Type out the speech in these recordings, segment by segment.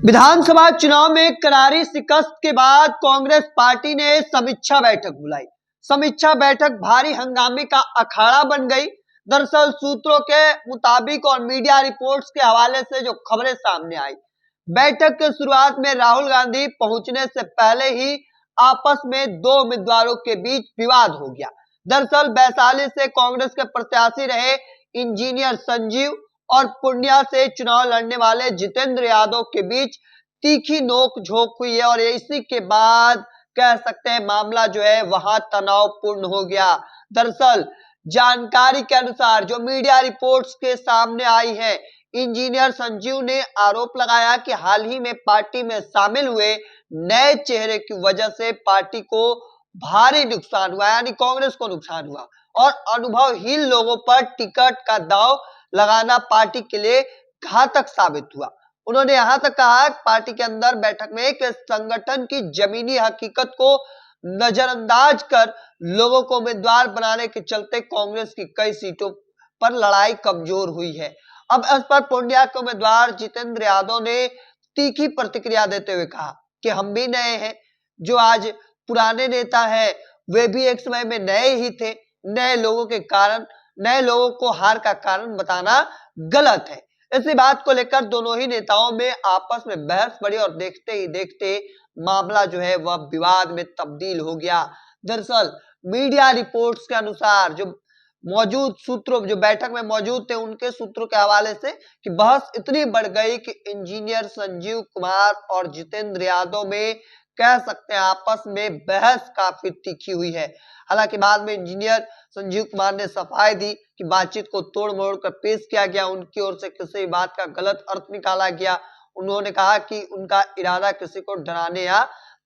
विधानसभा चुनाव में करारी शिकस्त के बाद कांग्रेस पार्टी ने समीक्षा बैठक बुलाई। समीक्षा बैठक भारी हंगामे का अखाड़ा बन गई। दरअसल सूत्रों के मुताबिक और मीडिया रिपोर्ट्स के हवाले से जो खबरें सामने आई, बैठक के शुरुआत में राहुल गांधी पहुंचने से पहले ही आपस में दो उम्मीदवारों के बीच विवाद हो गया। दरअसल वैशाली से कांग्रेस के प्रत्याशी रहे इंजीनियर संजीव और पूर्णिया से चुनाव लड़ने वाले जितेंद्र यादव के बीच तीखी नोक-झोंक हुई है और इसी के बाद कह सकते हैं मामला जो है वहां तनावपूर्ण हो गया। दरअसल जानकारी के अनुसार जो मीडिया रिपोर्ट्स के सामने आई है, इंजीनियर संजीव ने आरोप लगाया कि हाल ही में पार्टी में शामिल हुए नए चेहरे की वजह से पार्टी को भारी नुकसान हुआ, यानी कांग्रेस को नुकसान हुआ और अनुभवहीन लोगों पर टिकट का दांव लगाना पार्टी के लिए घातक साबित हुआ। उन्होंने यहां तक कहा पार्टी के अंदर बैठक में एक संगठन की जमीनी हकीकत को नजरअंदाज कर लोगों को उम्मीदवार बनाने के चलते कांग्रेस की कई सीटों पर लड़ाई कमजोर हुई है। अब इस पर पूर्णिया के उम्मीदवार जितेंद्र यादव ने तीखी प्रतिक्रिया देते हुए कहा कि हम भी नए हैं, जो आज पुराने नेता है वे भी एक समय में नए ही थे। नए लोगों को हार का कारण बताना गलत है। इसी बात को लेकर दोनों ही नेताओं में आपस में बहस बढ़ी और देखते ही देखते मामला जो है वह विवाद में तब्दील हो गया। दरअसल मीडिया रिपोर्ट्स के अनुसार जो मौजूद सूत्रों जो बैठक में मौजूद थे उनके सूत्रों के हवाले से कि बहस इतनी बढ़ गई कि इंजीनियर संजीव कुमार और जितेंद्र यादव में कह सकते हैं आपस में बहस काफी तीखी हुई है। हालांकि बाद में इंजीनियर संजीव कुमार ने सफाई दी कि बातचीत को तोड़ मोड़ कर पेश किया गया, उनकी ओर से किसी भी बात का गलत अर्थ निकाला गया। उन्होंने कहा कि उनका इरादा किसी को डराने या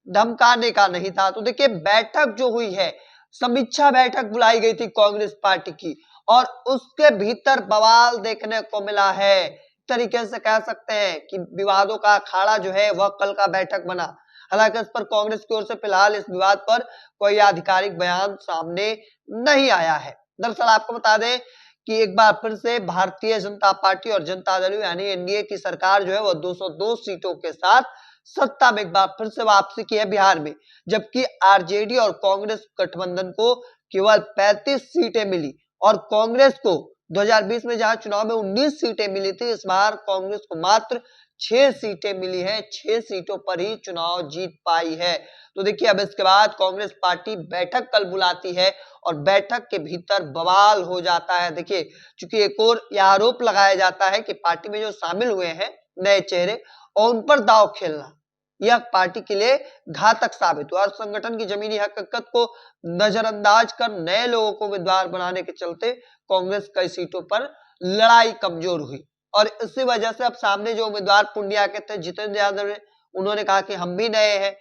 धमकाने का नहीं था। तो देखिए बैठक जो हुई है, समीक्षा बैठक बुलाई गई थी कांग्रेस पार्टी की और उसके भीतर बवाल देखने को मिला है। तरीके से कह सकते हैं कि विवादों का अखाड़ा जो है वह कल का बैठक बना। हालांकि इस पर कांग्रेस की ओर से फिलहाल इस विवाद पर कोई आधिकारिक बयान सामने नहीं आया है। दरअसल आपको बता दें कि एक बार फिर से भारतीय जनता पार्टी और जनता दल यानी एनडीए की सरकार जो है वह 202 सीटों के साथ सत्ता में एक बार फिर से वापसी की है बिहार में, जबकि आरजेडी और कांग्रेस गठबंधन को केवल 35 सीटें मिली और कांग्रेस को 2020 में जहां चुनाव में 19 सीटें मिली थी, इस बार कांग्रेस को मात्र 6 सीटें मिली है। 6 सीटों पर ही चुनाव जीत पाई है। तो देखिए अब इसके बाद कांग्रेस पार्टी बैठक कल बुलाती है और बैठक के भीतर बवाल हो जाता है। देखिए चूंकि एक और यह आरोप लगाया जाता है कि पार्टी में जो शामिल हुए हैं नए चेहरे और उन पर दांव खेलना यह पार्टी के लिए घातक साबित हुआ और संगठन की जमीनी हकीकत को नजरअंदाज कर नए लोगों को उम्मीदवार बनाने के चलते कांग्रेस कई सीटों पर लड़ाई कमजोर हुई और इसी वजह से अब सामने जो उम्मीदवार पूर्णिया के थे जितेंद्र यादव ने, उन्होंने कहा कि हम भी नए हैं,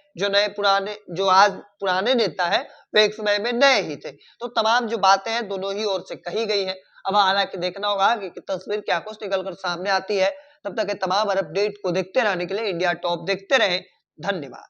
जो आज पुराने नेता है वे एक समय में नए ही थे। तो तमाम जो बातें हैं दोनों ही ओर से कही गई हैं। अब हालांकि देखना होगा कि तस्वीर क्या कुछ निकल कर सामने आती है। तब तक तमाम अपडेट को देखते रहने के लिए इंडिया टॉप देखते रहें। धन्यवाद।